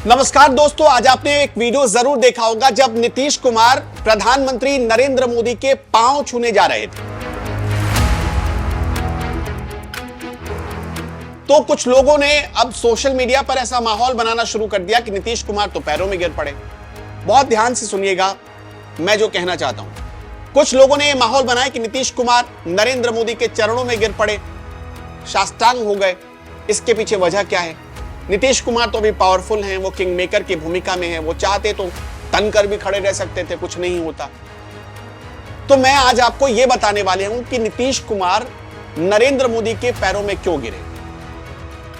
नमस्कार दोस्तों, आज आपने एक वीडियो जरूर देखा होगा जब नीतीश कुमार प्रधानमंत्री नरेंद्र मोदी के पांव छूने जा रहे थे। तो कुछ लोगों ने अब सोशल मीडिया पर ऐसा माहौल बनाना शुरू कर दिया कि नीतीश कुमार तो पैरों में गिर पड़े। बहुत ध्यान से सुनिएगा मैं जो कहना चाहता हूं। कुछ लोगों ने यह माहौल बनाया कि नीतीश कुमार नरेंद्र मोदी के चरणों में गिर पड़े, साष्टांग हो गए। इसके पीछे वजह क्या है? नीतीश कुमार तो अभी पावरफुल हैं, वो किंग मेकर की भूमिका में हैं, वो चाहते तो तनकर भी खड़े रह सकते थे, कुछ नहीं होता। तो मैं आज आपको यह बताने वाले हूं कि नीतीश कुमार नरेंद्र मोदी के पैरों में क्यों गिरे।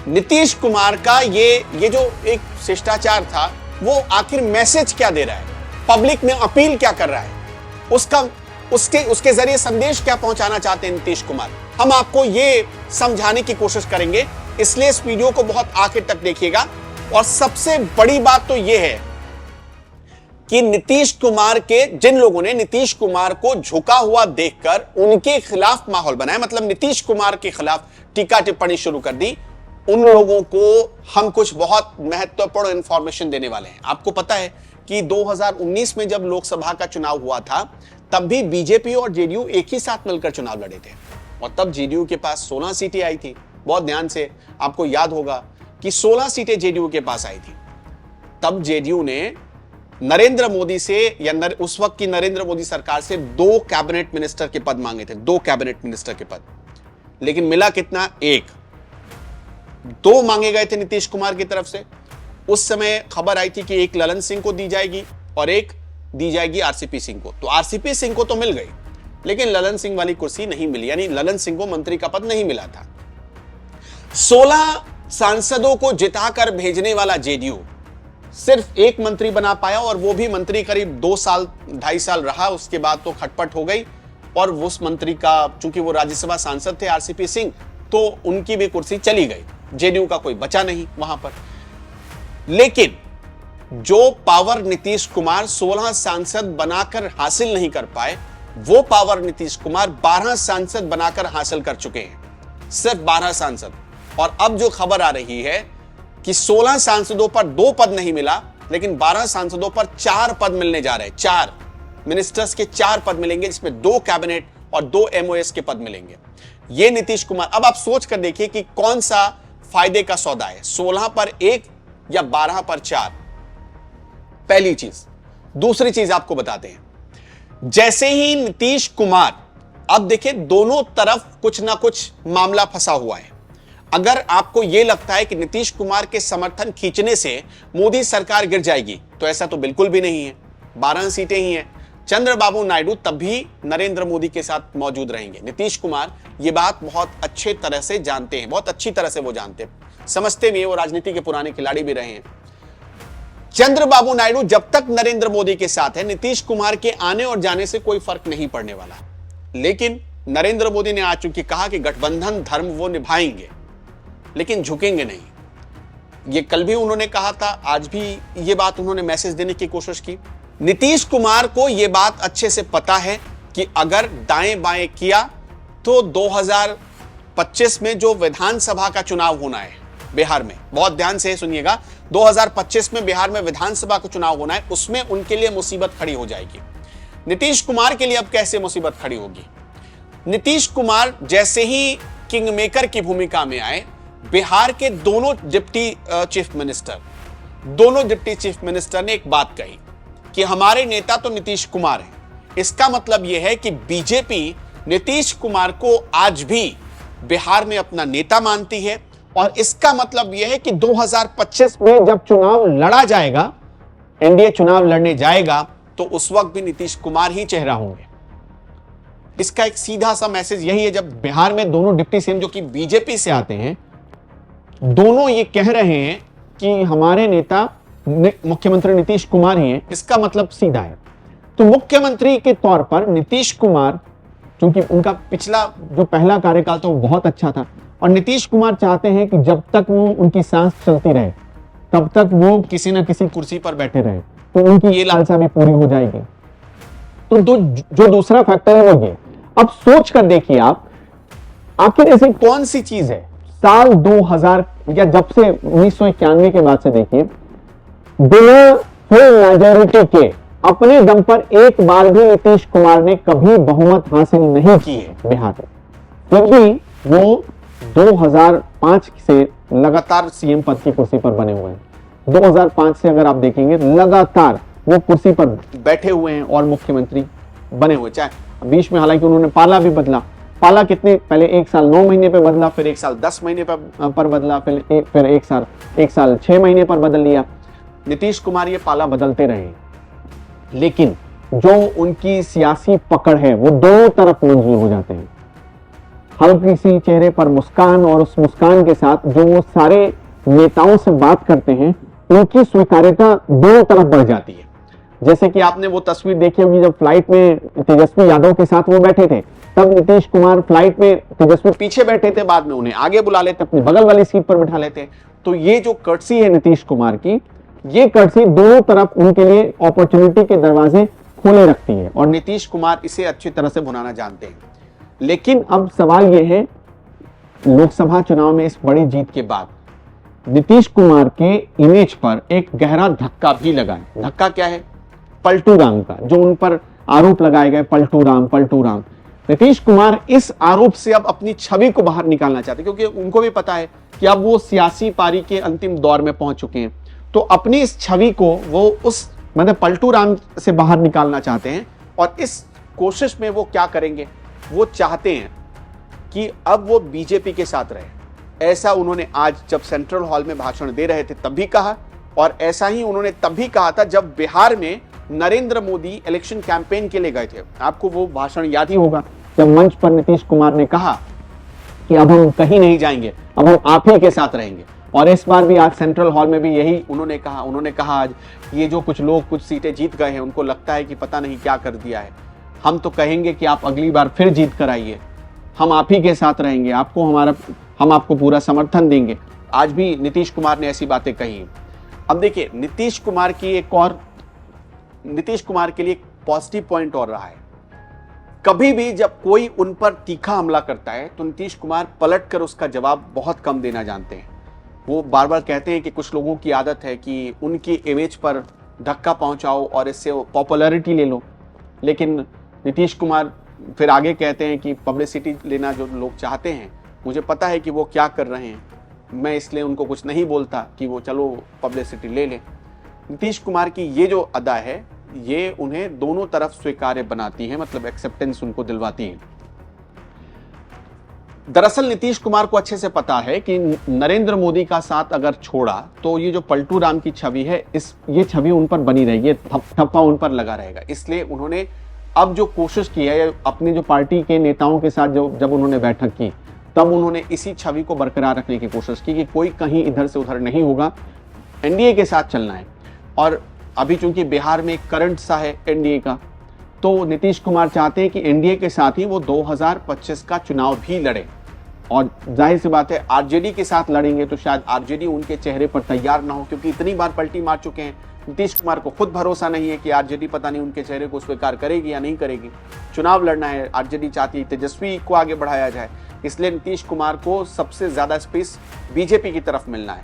नीतीश कुमार का ये जो एक शिष्टाचार था, वो आखिर मैसेज क्या दे रहा है, पब्लिक में अपील क्या कर रहा है, उसके जरिए संदेश क्या पहुंचाना चाहते हैं नीतीश कुमार। हम आपको ये समझाने की कोशिश करेंगे, इसलिए इस वीडियो को बहुत आखिर तक देखिएगा। और सबसे बड़ी बात तो यह है कि नीतीश कुमार के जिन लोगों ने नीतीश कुमार को झुका हुआ देखकर उनके खिलाफ माहौल बनाया, मतलब नीतीश कुमार के खिलाफ टीका टिप्पणी शुरू कर दी, उन लोगों को हम कुछ बहुत महत्वपूर्ण इंफॉर्मेशन देने वाले हैं। आपको पता है कि 2019 में जब लोकसभा का चुनाव हुआ था, तब भी बीजेपी और जेडीयू एक ही साथ मिलकर चुनाव लड़े थे और तब जेडीयू के पास 16 सीटें आई थी। बहुत ध्यान से आपको याद होगा कि 16 सीटें जेडीयू के पास आई थी। तब जेडीयू ने नरेंद्र मोदी से या उस वक्त की नरेंद्र मोदी सरकार से 2 कैबिनेट मिनिस्टर के पद मांगे थे, 2 कैबिनेट मिनिस्टर के पद। लेकिन मिला कितना? 1। 2 मांगे गए थे नीतीश कुमार की तरफ से। उस समय खबर आई थी कि एक ललन सिंह को दी जाएगी और एक दी जाएगी आरसीपी सिंह को। तो आरसीपी सिंह को तो मिल गई, लेकिन ललन सिंह वाली कुर्सी नहीं मिली, यानी ललन सिंह को मंत्री का पद नहीं मिला था। 16 सांसदों को जिताकर भेजने वाला जेडीयू सिर्फ एक मंत्री बना पाया, और वो भी मंत्री करीब 2 साल 2.5 साल रहा। उसके बाद तो खटपट हो गई और उस मंत्री का, चूंकि वो राज्यसभा सांसद थे आरसीपी सिंह, तो उनकी भी कुर्सी चली गई। जेडीयू का कोई बचा नहीं वहां पर। लेकिन जो पावर नीतीश कुमार 16 सांसद बनाकर हासिल नहीं कर पाए, वो पावर नीतीश कुमार 12 सांसद बनाकर हासिल कर चुके हैं। सिर्फ 12 सांसद। और अब जो खबर आ रही है कि 16 सांसदों पर 2 पद नहीं मिला, लेकिन 12 सांसदों पर 4 पद मिलने जा रहे हैं। 4 मिनिस्टर्स के 4 पद मिलेंगे, जिसमें 2 कैबिनेट और 2 एमओएस के पद मिलेंगे। ये नीतीश कुमार, अब आप सोच कर देखिए कि कौन सा फायदे का सौदा है, 16 पर 1 या 12 पर 4। पहली चीज। दूसरी चीज आपको बताते हैं, जैसे ही नीतीश कुमार, अब देखिए दोनों तरफ कुछ ना कुछ मामला फंसा हुआ है। अगर आपको यह लगता है कि नीतीश कुमार के समर्थन खींचने से मोदी सरकार गिर जाएगी, तो ऐसा तो बिल्कुल भी नहीं है। 12 सीटें ही हैं। चंद्रबाबू नायडू तब भी नरेंद्र मोदी के साथ मौजूद रहेंगे। नीतीश कुमार ये बात बहुत अच्छे तरह से जानते हैं, बहुत अच्छी तरह से वो जानते हैं, समझते भी हैं, वो राजनीति के पुराने खिलाड़ी भी रहे हैं। चंद्रबाबू नायडू जब तक नरेंद्र मोदी के साथ है, नीतीश कुमार के आने और जाने से कोई फर्क नहीं पड़ने वाला। लेकिन नरेंद्र मोदी ने आज चूंकि कहा कि गठबंधन धर्म वो निभाएंगे, लेकिन झुकेंगे नहीं। ये कल भी उन्होंने कहा था, आज भी ये बात उन्होंने मैसेज देने की कोशिश की। नीतीश कुमार को यह बात अच्छे से पता है कि अगर दाएं बाएं किया तो 2025 में जो विधानसभा का चुनाव होना है बिहार में, बहुत ध्यान से सुनिएगा, 2025 में बिहार में विधानसभा का चुनाव होना है, उसमें उनके लिए मुसीबत खड़ी हो जाएगी। नीतीश कुमार के लिए अब कैसे मुसीबत खड़ी होगी? नीतीश कुमार जैसे ही किंग मेकर की भूमिका में आए, बिहार के दोनों डिप्टी चीफ मिनिस्टर ने एक बात कही कि हमारे नेता तो नीतीश कुमार हैं। इसका मतलब यह है कि बीजेपी नीतीश कुमार को आज भी बिहार में अपना नेता मानती है, और इसका मतलब यह है कि 2025 में जब चुनाव लड़ा जाएगा, एनडीए चुनाव लड़ने जाएगा, तो उस वक्त भी नीतीश कुमार ही चेहरा होंगे। इसका एक सीधा सा मैसेज यही है। जब बिहार में दोनों डिप्टी सीएम जो कि बीजेपी से आते हैं, दोनों ये कह रहे हैं कि हमारे नेता मुख्यमंत्री नीतीश कुमार ही हैं, इसका मतलब सीधा है। तो मुख्यमंत्री के तौर पर नीतीश कुमार, क्योंकि उनका पिछला जो पहला कार्यकाल था वो बहुत अच्छा था, और नीतीश कुमार चाहते हैं कि जब तक वो उनकी सांस चलती रहे, तब तक वो किसी न किसी कुर्सी पर बैठे रहे, तो उनकी ये लालसा भी पूरी हो जाएगी। तो जो दूसरा फैक्टर है वो ये। अब सोच कर देखिए आप, आखिर ऐसी कौन सी चीज है साल 2000 या जब से 1991 के बाद से देखिए, बिना फुल मेजोरिटी के अपने दम पर एक बार भी नीतीश कुमार ने कभी बहुमत हासिल नहीं की है बिहार में। फिर भी वो 2005 से लगातार सीएम पद की कुर्सी पर बने हुए हैं। 2005 से अगर आप देखेंगे लगातार वो कुर्सी पर बैठे हुए हैं और मुख्यमंत्री बने हुए। चाहे बीच में हालांकि उन्होंने पाला भी बदला, पाला कितने पहले 1 साल 9 महीने पे बदला, फिर 1 साल 10 महीने पर बदला, फिर 1 साल 6 महीने पर बदल लिया। नीतीश कुमार ये पाला बदलते रहे, लेकिन जो उनकी सियासी पकड़ है वो दोनों तरफ मंजूर हो जाते हैं। हल्की सी चेहरे पर मुस्कान और उस मुस्कान के साथ जो वो सारे नेताओं से बात करते हैं उनकी स्वीकार्यता दोनों तरफ बढ़ जाती है। जैसे कि आपने वो तस्वीर देखी होगी जब फ्लाइट में तेजस्वी यादव के साथ वो बैठे थे, तब नीतीश कुमार फ्लाइट में तेजस्वी पीछे बैठे थे, बाद में उन्हें आगे बुला लेते, अपनी बगल वाली सीट पर बिठा लेते। तो ये जो कर्टसी है नीतीश कुमार की, ये कर्टसी दोनों तरफ उनके लिए अपॉर्चुनिटी के दरवाजे खोले रखती है और नीतीश कुमार इसे अच्छी तरह से भुनाना जानते हैं। लेकिन अब सवाल यह है, लोकसभा चुनाव में इस बड़ी जीत के बाद नीतीश कुमार के इमेज पर एक गहरा धक्का भी लगा है। धक्का क्या है? पलटू राम का, जो उन पर आरोप लगाए गए, पलटू राम। नीतीश कुमार इस आरोप से अब अपनी छवि को बाहर निकालना चाहते, क्योंकि उनको भी पता है कि अब वो सियासी पारी के अंतिम दौर में पहुंच चुके हैं। तो अपनी इस छवि को वो उस मतलब पलटू राम से बाहर निकालना चाहते हैं। और इस कोशिश में वो क्या करेंगे? वो चाहते हैं कि अब वो बीजेपी के साथ रहे। ऐसा उन्होंने आज जब सेंट्रल हॉल में भाषण दे रहे थे तब भी कहा, और ऐसा ही उन्होंने तब भी कहा था जब बिहार में नरेंद्र मोदी इलेक्शन कैंपेन के लिए गए थे। आपको वो भाषण याद ही होगा जब मंच पर नीतीश कुमार ने कहा कि अब हम कहीं नहीं जाएंगे, अब हम आप ही के साथ रहेंगे। और इस बार भी आज सेंट्रल हॉल में भी यही उन्होंने कहा आज ये जो कुछ लोग कुछ सीटें जीत गए हैं उनको लगता है कि पता नहीं क्या कर दिया है, हम तो कहेंगे कि आप अगली बार फिर जीत कर आइए, हम आप ही के साथ रहेंगे, हम आपको पूरा समर्थन देंगे। आज भी नीतीश कुमार ने ऐसी बातें कही। अब देखिए, नीतीश कुमार के लिए एक पॉजिटिव पॉइंट और रहा है। कभी भी जब कोई उन पर तीखा हमला करता है तो नीतीश कुमार पलटकर उसका जवाब बहुत कम देना जानते हैं। वो बार बार कहते हैं कि कुछ लोगों की आदत है कि उनकी इमेज पर धक्का पहुंचाओ और इससे पॉपुलैरिटी ले लो, लेकिन नीतीश कुमार फिर आगे कहते हैं कि पब्लिसिटी लेना जो लोग चाहते हैं, मुझे पता है कि वो क्या कर रहे हैं, मैं इसलिए उनको कुछ नहीं बोलता कि वो चलो पब्लिसिटी ले लें। नीतीश कुमार की ये जो अदा है ये उन्हें दोनों तरफ स्वीकार्य बनाती है, मतलब एक्सेप्टेंस उनको दिलवाती है। दरअसल नीतीश कुमार को अच्छे से पता है कि नरेंद्र मोदी का साथ अगर छोड़ा तो ये जो पलटू राम की छवि है ये छवि उन पर बनी रहेगी, ये ठप्पा उन पर लगा रहेगा। इसलिए उन्होंने अब जो कोशिश की है अपनी जो पार्टी के नेताओं के साथ जब उन्होंने बैठक की तब उन्होंने इसी छवि को बरकरार रखने की कोशिश की कि कोई कहीं इधर से उधर नहीं होगा, एनडीए के साथ चलना है। और अभी चूंकि बिहार में एक करंट सा है एनडीए का, तो नीतीश कुमार चाहते हैं कि एनडीए के साथ ही वो 2025 का चुनाव भी लड़े। और जाहिर सी बात है आरजेडी के साथ लड़ेंगे तो शायद आरजेडी उनके चेहरे पर तैयार ना हो, क्योंकि इतनी बार पलटी मार चुके हैं। नीतीश कुमार को खुद भरोसा नहीं है कि आरजेडी पता नहीं उनके चेहरे को स्वीकार करेगी या नहीं करेगी। चुनाव लड़ना है, आरजेडी चाहती है तेजस्वी को आगे बढ़ाया जाए, इसलिए नीतीश कुमार को सबसे ज्यादा स्पेस बीजेपी की तरफ मिलना है।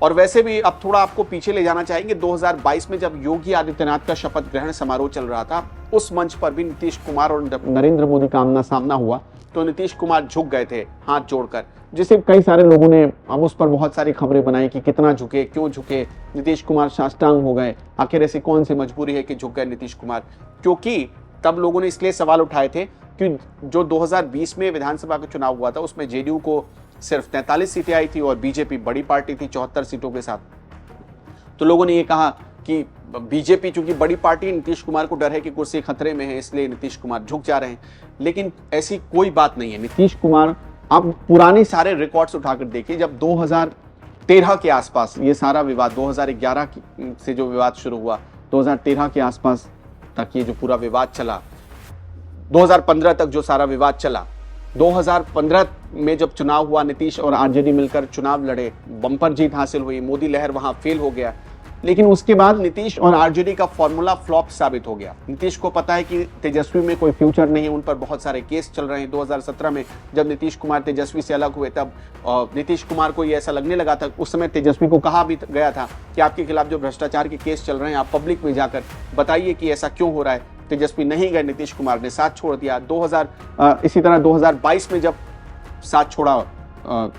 और वैसे भी अब थोड़ा आपको पीछे ले जाना चाहेंगे, 2022 में जब योगी आदित्यनाथ का शपथ ग्रहण समारोह चल रहा था, उस मंच पर भी नीतीश कुमार और नरेंद्र मोदी का आमना सामना हुआ तो नीतीश कुमार झुक गए थे हाथ जोड़कर, जिसे कई सारे लोगों ने अब उस पर बहुत सारी खबरें बनाई कि कितना झुके, क्यों झुके, नीतीश कुमार साष्टांग हो गए, आखिर ऐसी कौन सी मजबूरी है कि झुक गए नीतीश कुमार। क्योंकि तब लोगों ने इसलिए सवाल उठाए थे कि जो 2020 में विधानसभा का चुनाव हुआ था उसमें जेडीयू को सिर्फ 43 सीटें आई थी और बीजेपी बड़ी पार्टी थी 74 सीटों के साथ। तो लोगों ने ये कहा कि बीजेपी चूंकि बड़ी पार्टी, नीतीश कुमार को डर है कि कुर्सी खतरे में है, इसलिए नीतीश कुमार झुक जा रहे हैं। लेकिन ऐसी कोई बात नहीं है। नीतीश कुमार, आप पुराने सारे रिकॉर्ड्स उठाकर देखिए, जब 2013 के आसपास ये सारा विवाद, 2011 से जो विवाद शुरू हुआ, 2013 के आसपास तक ये जो पूरा विवाद चला, 2015 तक जो सारा विवाद चला, 2015 में जब चुनाव हुआ, नीतीश और आरजेडी मिलकर चुनाव लड़े, बम्पर जीत हासिल हुई, मोदी लहर वहां फेल हो गया। लेकिन उसके बाद नीतीश और आरजेडी का फॉर्मूला फ्लॉप साबित हो गया। नीतीश को पता है कि तेजस्वी में कोई फ्यूचर नहीं है, उन पर बहुत सारे केस चल रहे हैं। 2017 में जब नीतीश कुमार तेजस्वी से अलग हुए तब नीतीश कुमार को ये ऐसा लगने लगा था, उस समय तेजस्वी को कहा भी गया था कि आपके खिलाफ जो भ्रष्टाचार के केस चल रहे हैं आप पब्लिक में जाकर बताइए कि ऐसा क्यों हो रहा है। तेजस्वी नहीं गए, नीतीश कुमार ने साथ छोड़ दिया। इसी तरह 2022 में जब साथ छोड़ा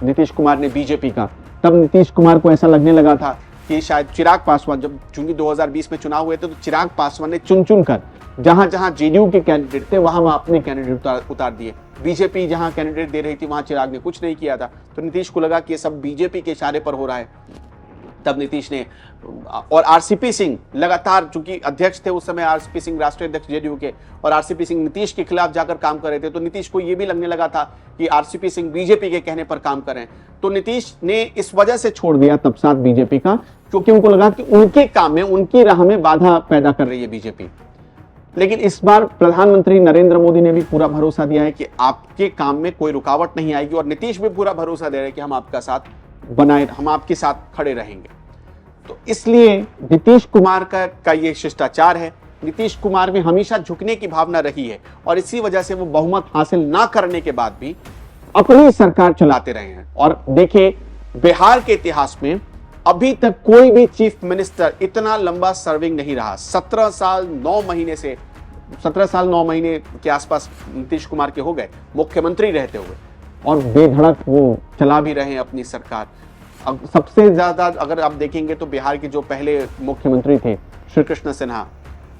नीतीश कुमार ने बीजेपी का, तब नीतीश कुमार को ऐसा लगने लगा था कि शायद चिराग पासवान, जब चूंकि 2020 में चुनाव हुए थे तो चिराग पासवान ने चुन कर जहां जहां जेडीयू के कैंडिडेट थे वहां अपने कैंडिडेट उतार दिए। बीजेपी जहां कैंडिडेट दे रही थी वहां चिराग ने कुछ नहीं किया था, तो नीतीश को लगा कि ये सब बीजेपी के इशारे पर हो रहा है। तब नीतीश ने और आरसीपी सिंह लगातार, चूंकि अध्यक्ष थे उस समय आरसीपी सिंह, राष्ट्रीय अध्यक्ष जेडीयू के, और आरसीपी सिंह नीतीश के खिलाफ जाकर काम कर रहे थे, तो नीतीश को यह भी लगने लगा था कि आरसीपी सिंह बीजेपी के कहने पर काम करें। तो नीतीश ने इस वजह से छोड़ दिया तब साथ बीजेपी का, क्योंकि उनको लगा कि उनके काम में, उनकी राह में बाधा पैदा कर रही है बीजेपी। लेकिन इस बार प्रधानमंत्री नरेंद्र मोदी ने भी पूरा भरोसा दिया है कि आपके काम में कोई रुकावट नहीं आएगी, और नीतीश भी पूरा भरोसा दे रहे हैं कि हम आपका साथ बनाए, हम आपके साथ खड़े रहेंगे। तो इसलिए नीतीश कुमार का ये शिष्टाचार है। नीतीश कुमार में हमेशा झुकने की भावना रही है, और इसी वजह से वो बहुमत हासिल ना करने के बाद भी अपनी सरकार चलाते रहे हैं। और देखिए, बिहार के इतिहास में अभी तक कोई भी चीफ मिनिस्टर इतना लंबा सर्विंग नहीं रहा। 17 साल 9 महीने के आसपास नीतीश कुमार के हो गए मुख्यमंत्री रहते हुए, और बेधड़क वो चला भी रहे हैं अपनी सरकार। अब सबसे ज्यादा अगर आप देखेंगे तो बिहार के जो पहले मुख्यमंत्री थे श्री कृष्ण सिन्हा,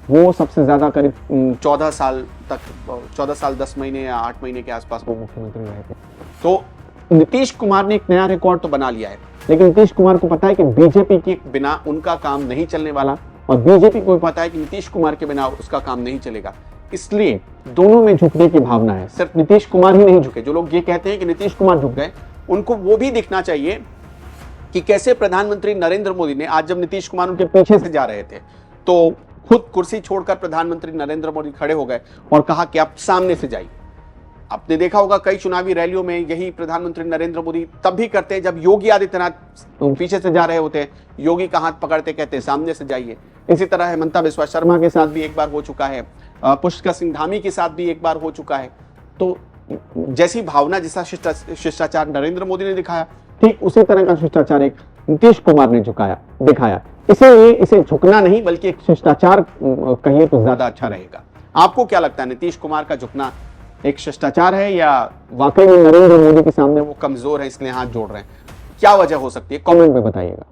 वो सबसे ज्यादा करीब 14 साल 10 महीने या 8 महीने के आसपास वो मुख्यमंत्री रहे थे। तो नीतीश कुमार ने एक नया रिकॉर्ड तो बना लिया है, लेकिन नीतीश कुमार को पता है कि बीजेपी के बिना उनका काम नहीं चलने वाला, और बीजेपी को पता है कि नीतीश कुमार के बिना उसका काम नहीं चलेगा। इसलिए दोनों में झुकने की भावना है। सिर्फ नीतीश कुमार ही नहीं झुके। जो लोग ये कहते हैं कि नीतीश कुमार झुक गए, उनको वो भी दिखना चाहिए कि कैसे प्रधानमंत्री नरेंद्र मोदी ने, आज जब नीतीश कुमार उनके पीछे से जा रहे थे, तो खुद कुर्सी छोड़कर प्रधानमंत्री नरेंद्र मोदी खड़े हो गए और कहा कि आप सामने से जाइए। आपने देखा होगा कई चुनावी रैलियों में यही प्रधानमंत्री नरेंद्र मोदी तब भी करते हैं जब योगी आदित्यनाथ पीछे से जा रहे होते हैं, योगी का हाथ पकड़ते कहते हैं सामने से जाइए। इसी तरह हेमंता बिस्वा शर्मा के साथ भी एक बार हो चुका है, पुष्कर सिंह धामी के साथ भी एक बार हो चुका है। तो जैसी भावना, जैसा शिष्टाचार नरेंद्र मोदी ने दिखाया, ठीक उसी तरह का शिष्टाचार एक नीतीश कुमार ने दिखाया। इसीलिए इसे झुकना नहीं बल्कि एक शिष्टाचार कहिए तो ज्यादा अच्छा रहेगा। आपको क्या लगता है, नीतीश कुमार का झुकना एक शिष्टाचार है या वाकई में नरेंद्र मोदी के सामने वो कमजोर है इसलिए हाथ जोड़ रहे हैं? क्या वजह हो सकती है, कमेंट में बताइएगा।